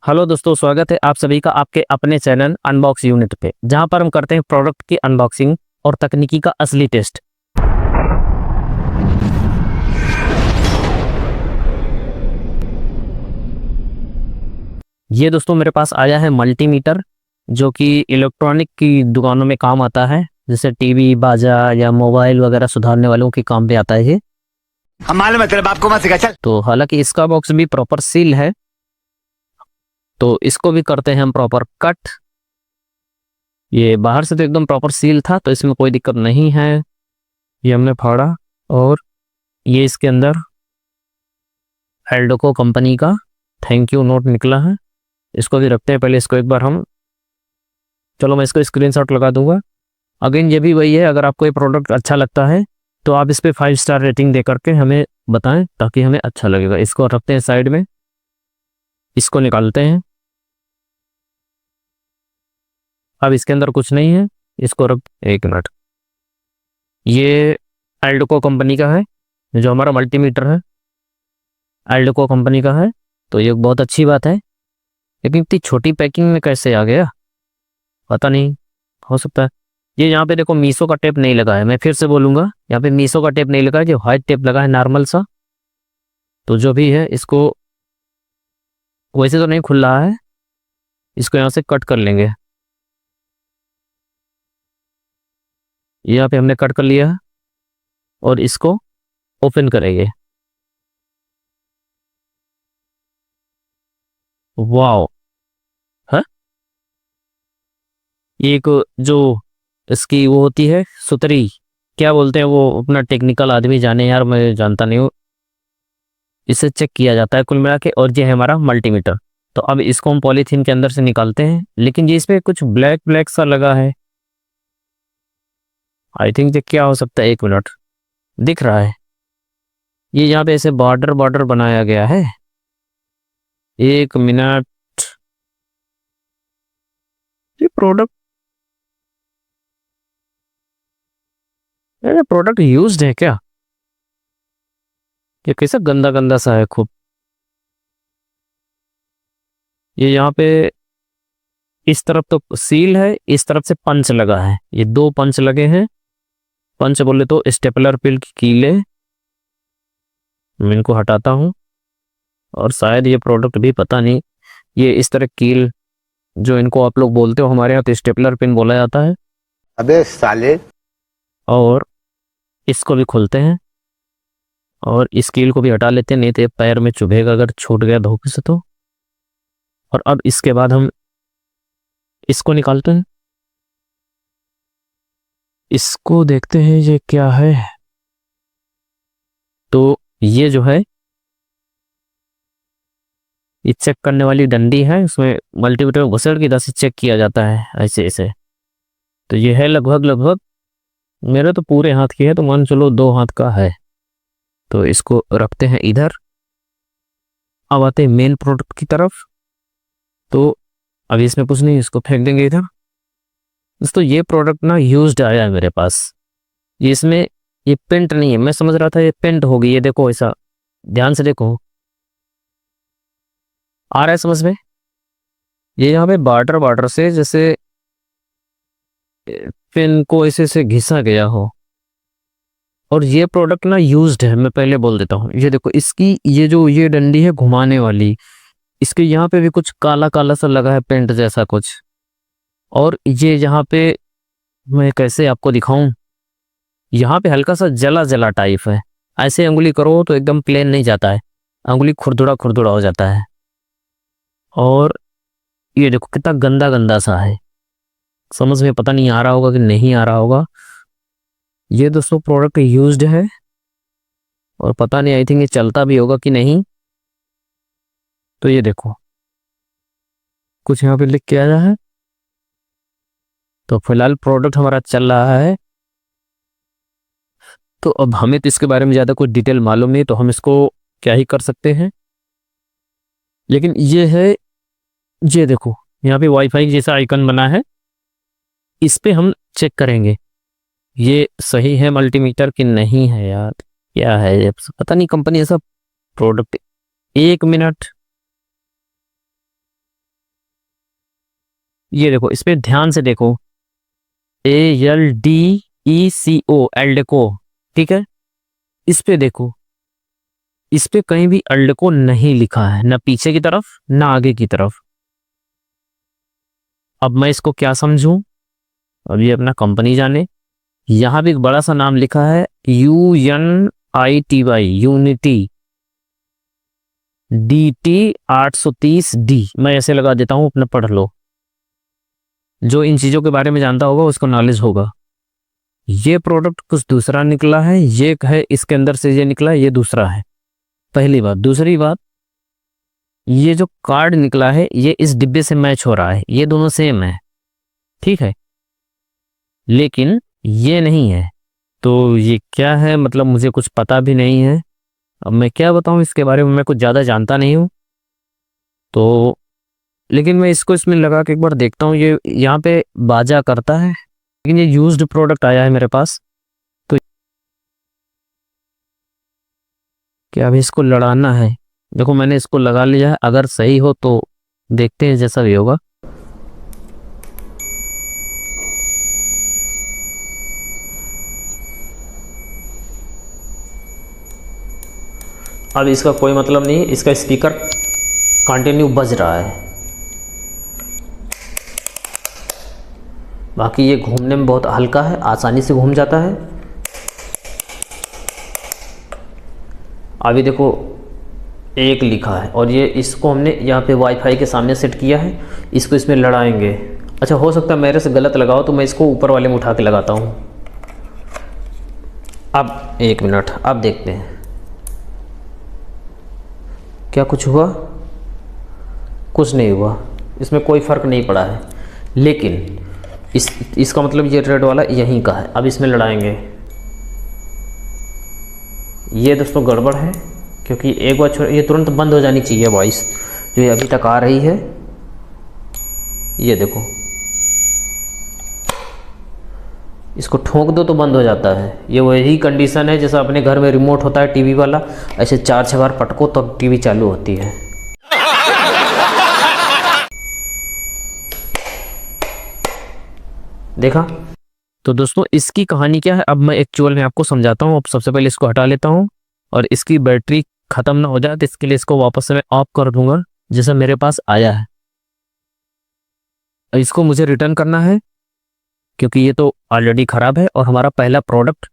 Hello दोस्तों, स्वागत है आप सभी का आपके अपने चैनल अनबॉक्स यूनिट पे, जहां पर हम करते हैं प्रोडक्ट की अनबॉक्सिंग और तकनीकी का असली टेस्ट। ये दोस्तों मेरे पास आया है मल्टीमीटर, जो कि इलेक्ट्रॉनिक की दुकानों में काम आता है, जैसे टीवी, बाजा या मोबाइल वगैरह सुधारने वालों के काम पे आता है ये। हम मालूम है तेरे बाप को मत सिखा चल। तो हालांकि इसका बॉक्स भी प्रॉपर सील है, तो इसको भी करते हैं हम प्रॉपर कट। ये बाहर से तो एकदम प्रॉपर सील था, तो इसमें कोई दिक्कत नहीं है। ये हमने फाड़ा और ये इसके अंदर एल्डोको कंपनी का थैंक यू नोट निकला है। इसको भी रखते हैं, पहले इसको एक बार हम, चलो मैं इसको स्क्रीनशॉट लगा दूंगा। अगेन ये भी वही है, अगर आपको ये प्रोडक्ट अच्छा लगता है तो आप इस पे 5 स्टार रेटिंग दे करके हमें बताएं, ताकि हमें अच्छा लगेगा। इसको रखते हैं साइड में, इसको निकालते हैं। अब इसके अंदर कुछ नहीं है, इसको रख, एक मिनट। ये एल्डोको कंपनी का है, जो हमारा मल्टीमीटर है एल्डोको कंपनी का है, तो ये बहुत अच्छी बात है। लेकिन इतनी छोटी पैकिंग में कैसे आ गया पता नहीं, हो सकता है ये यहाँ पे देखो मीशो का टेप नहीं लगा है। मैं फिर से बोलूँगा, यहाँ पे मीशो का टेप नहीं लगा है, जो व्हाइट टेप लगा है नॉर्मल सा। तो जो भी है, इसको वैसे तो नहीं खुल रहा है, इसको यहाँ से कट कर लेंगे। यहाँ पे हमने कट कर लिया है और इसको ओपन करेंगे। वाओ, है ये एक जो इसकी वो होती है सुतरी, क्या बोलते हैं वो, अपना टेक्निकल आदमी जाने यार, मैं जानता नहीं हूँ। इसे चेक किया जाता है कुल मिला के, और ये है हमारा मल्टीमीटर। तो अब इसको हम पॉलीथीन के अंदर से निकालते हैं, लेकिन ये इसमें कुछ ब्लैक ब्लैक सा लगा है। आई थिंक ये क्या हो सकता है, एक मिनट, दिख रहा है ये यहाँ पे ऐसे बॉर्डर बॉर्डर बनाया गया है। एक मिनट, ये प्रोडक्ट यूज्ड है क्या? ये कैसा गंदा गंदा सा है खूब। ये यहाँ पे इस तरफ तो सील है, इस तरफ से पंच लगा है, ये 2 पंच लगे हैं। पंच बोले तो स्टेपलर पिल की कील है। मैं इनको हटाता हूँ, और शायद ये प्रोडक्ट भी पता नहीं, ये इस तरह कील, जो इनको आप लोग बोलते हो, हमारे यहाँ तो स्टेपलर पिन बोला जाता है। अबे साले, और इसको भी खोलते हैं और इस कील को भी हटा लेते हैं, नहीं तो ये पैर में चुभेगा अगर छूट गया धोखे से तो। और अब इसके बाद हम इसको निकालते हैं, इसको देखते हैं ये क्या है। तो ये जो है, ये चेक करने वाली डंडी है, उसमें मल्टीमीटर घुसेड़ के इधर से चेक किया जाता है, ऐसे ऐसे। तो ये है लगभग लगभग, मेरे तो पूरे हाथ की है, तो मान चलो 2 हाथ का है। तो इसको रखते हैं इधर। अब आते हैं मेन प्रोडक्ट की तरफ। तो अभी इसमें कुछ नहीं, इसको फेंक देंगे इधर। दोस्तों ये प्रोडक्ट ना यूज्ड आया है मेरे पास, ये इसमें ये पेंट नहीं है। मैं समझ रहा था ये पेंट होगी, ये देखो ऐसा, ध्यान से देखो, आ रहा है समझ में। ये यहाँ पे बॉर्डर बॉर्डर से जैसे पेन को ऐसे से घिसा गया हो। और ये प्रोडक्ट ना यूज्ड है, मैं पहले बोल देता हूँ। ये देखो इसकी ये जो ये डंडी है घुमाने वाली, इसके यहाँ पे भी कुछ काला काला सा लगा है, पेंट जैसा कुछ। और ये यहाँ पे मैं कैसे आपको दिखाऊं, यहाँ पे हल्का सा जला जला टाइप है। ऐसे अंगुली करो तो एकदम प्लेन नहीं जाता है, अंगुली खुरदुरा खुरदुरा हो जाता है। और ये देखो कितना गंदा गंदा सा है, समझ में पता नहीं आ रहा होगा कि नहीं आ रहा होगा। ये दोस्तों प्रोडक्ट यूज्ड है, और पता नहीं, आई थिंक ये चलता भी होगा कि नहीं। तो ये देखो कुछ यहाँ पे लिख के आया है। तो फिलहाल प्रोडक्ट हमारा चल रहा है। तो अब हमें तो इसके बारे में ज़्यादा कुछ डिटेल मालूम नहीं, तो हम इसको क्या ही कर सकते हैं। लेकिन ये है, ये देखो यहाँ पे वाईफाई जैसा आइकन बना है, इस पे हम चेक करेंगे ये सही है मल्टीमीटर कि नहीं है। यार क्या है ये, पता नहीं कंपनी ऐसा प्रोडक्ट। एक मिनट, ये देखो, इस पे ध्यान से देखो, ALDECO, एल्डेको, ठीक है। इस पे देखो, इस पे कहीं भी एल्डेको नहीं लिखा है, ना पीछे की तरफ ना आगे की तरफ। अब मैं इसको क्या समझूं, अब ये अपना कंपनी जाने। यहां भी एक बड़ा सा नाम लिखा है UNITY, यूनिटी DT830D। मैं ऐसे लगा देता हूं, अपना पढ़ लो। जो इन चीजों के बारे में जानता होगा उसको नॉलेज होगा। ये प्रोडक्ट कुछ दूसरा निकला है, ये है इसके अंदर से ये निकला है, ये दूसरा है, पहली बात। दूसरी बात, ये जो कार्ड निकला है ये इस डिब्बे से मैच हो रहा है, ये दोनों सेम है, ठीक है, लेकिन ये नहीं है। तो ये क्या है, मतलब मुझे कुछ पता भी नहीं है। अब मैं क्या बताऊं इसके बारे में, मैं कुछ ज़्यादा जानता नहीं हूं। तो लेकिन मैं इसको इसमें लगा के एक बार देखता हूँ, ये यहाँ पे बाजा करता है, लेकिन ये यूज्ड प्रोडक्ट आया है मेरे पास। तो क्या अभी इसको लड़ाना है? देखो मैंने इसको लगा लिया है, अगर सही हो तो देखते हैं, जैसा भी होगा। अब इसका कोई मतलब नहीं, इसका स्पीकर कंटिन्यू बज रहा है। बाकी ये घूमने में बहुत हल्का है, आसानी से घूम जाता है। अभी देखो एक लिखा है, और ये इसको हमने यहाँ पे वाईफाई के सामने सेट किया है। इसको इसमें लड़ाएंगे। अच्छा, हो सकता है मेरे से गलत लगाओ, तो मैं इसको ऊपर वाले में उठा के लगाता हूँ। अब 1 मिनट, अब देखते हैं क्या कुछ हुआ। कुछ नहीं हुआ, इसमें कोई फ़र्क नहीं पड़ा है, लेकिन इसका मतलब ये रेड वाला यहीं का है। अब इसमें लड़ाएंगे। ये दोस्तों गड़बड़ है, क्योंकि एक बार ये तुरंत बंद हो जानी चाहिए वॉइस, जो ये अभी तक आ रही है। ये देखो, इसको ठोक दो तो बंद हो जाता है। ये वही कंडीशन है जैसा अपने घर में रिमोट होता है टीवी वाला, ऐसे 4-6 बार पटको तब तो टीवी चालू होती है। देखा? तो दोस्तों इसकी कहानी क्या है, अब मैं एक्चुअल में आपको समझाता हूँ। अब सबसे पहले इसको हटा लेता हूँ, और इसकी बैटरी ख़त्म ना हो जाए तो इसके लिए इसको वापस से मैं ऑफ कर दूंगा, जैसा मेरे पास आया है। इसको मुझे रिटर्न करना है, क्योंकि ये तो ऑलरेडी ख़राब है, और हमारा पहला प्रोडक्ट।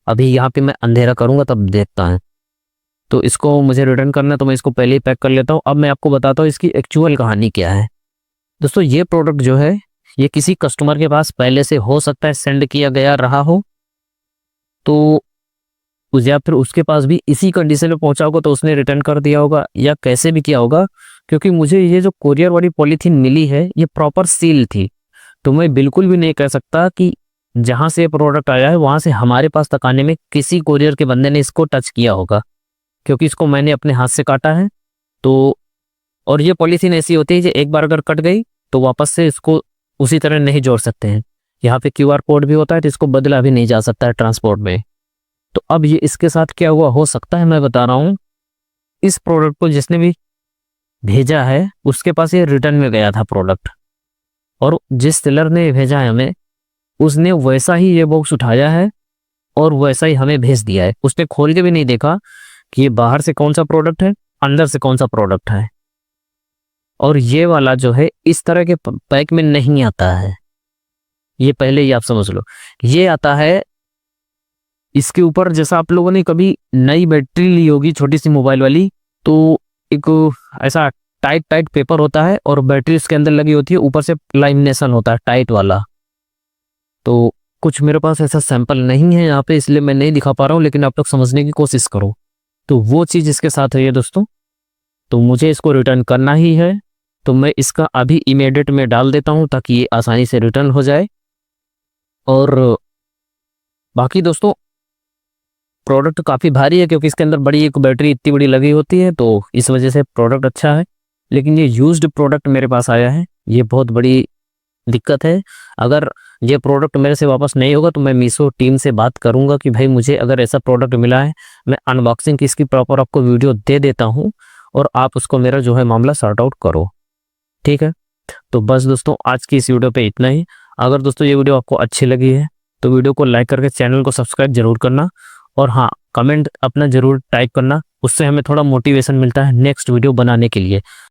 अभी यहाँ पे मैं अंधेरा करूँगा तब देखता है। तो इसको मुझे रिटर्न करना है, तो मैं इसको पहले ही पैक कर लेता हूँ। अब मैं आपको बताता हूँ इसकी एक्चुअल कहानी क्या है। दोस्तों ये प्रोडक्ट जो है, ये किसी कस्टमर के पास पहले से हो सकता है सेंड किया गया रहा हो, तो या फिर उसके पास भी इसी कंडीशन में पहुंचा होगा, तो उसने रिटर्न कर दिया होगा, या कैसे भी किया होगा। क्योंकि मुझे ये जो कोरियर वाली पॉलीथीन मिली है, ये प्रॉपर सील थी, तो मैं बिल्कुल भी नहीं कह सकता कि जहां से ये प्रोडक्ट आया है वहां से हमारे पास तक आने में किसी कोरियर के बंदे ने इसको टच किया होगा, क्योंकि इसको मैंने अपने हाथ से काटा है। तो और ये पॉलीथीन ऐसी होती है कि एक बार अगर कट गई तो वापस से इसको उसी तरह नहीं जोड़ सकते हैं। यहाँ पे QR कोड भी होता है, तो इसको बदला भी नहीं जा सकता है ट्रांसपोर्ट में। तो अब ये इसके साथ क्या हुआ हो सकता है, मैं बता रहा हूँ। इस प्रोडक्ट को जिसने भी भेजा है उसके पास ये रिटर्न में गया था प्रोडक्ट, और जिस सेलर ने भेजा है हमें, उसने वैसा ही ये बॉक्स उठाया है और वैसा ही हमें भेज दिया है। उसने खोल के भी नहीं देखा कि ये बाहर से कौन सा प्रोडक्ट है, अंदर से कौन सा प्रोडक्ट है। और ये वाला जो है इस तरह के पैक में नहीं आता है, ये पहले ही आप समझ लो। ये आता है इसके ऊपर, जैसा आप लोगों ने कभी नई बैटरी ली होगी छोटी सी मोबाइल वाली, तो एक ऐसा टाइट टाइट पेपर होता है और बैटरी इसके अंदर लगी होती है, ऊपर से लैमिनेशन होता है टाइट वाला। तो कुछ मेरे पास ऐसा सैंपल नहीं है यहाँ पे, इसलिए मैं नहीं दिखा पा रहा हूँ, लेकिन आप लोग समझने की कोशिश करो। तो वो चीज़ इसके साथ है ये दोस्तों। तो मुझे इसको रिटर्न करना ही है, तो मैं इसका अभी इमीडिएट में डाल देता हूँ ताकि ये आसानी से रिटर्न हो जाए। और बाकी दोस्तों प्रोडक्ट काफ़ी भारी है, क्योंकि इसके अंदर बड़ी एक बैटरी इतनी बड़ी लगी होती है, तो इस वजह से प्रोडक्ट अच्छा है। लेकिन ये यूज्ड प्रोडक्ट मेरे पास आया है, ये बहुत बड़ी दिक्कत है। अगर ये प्रोडक्ट मेरे से वापस नहीं होगा तो मैं मीशो टीम से बात करूंगा कि भाई मुझे अगर ऐसा प्रोडक्ट मिला है, मैं अनबॉक्सिंग की इसकी प्रॉपर आपको वीडियो दे देता हूं, और आप उसको मेरा जो है मामला सॉर्ट आउट करो, ठीक है। तो बस दोस्तों आज की इस वीडियो पे इतना ही। अगर दोस्तों ये वीडियो आपको अच्छी लगी है तो वीडियो को लाइक करके चैनल को सब्सक्राइब जरूर करना, और हाँ, कमेंट अपना जरूर टाइप करना, उससे हमें थोड़ा मोटिवेशन मिलता है नेक्स्ट वीडियो बनाने के लिए।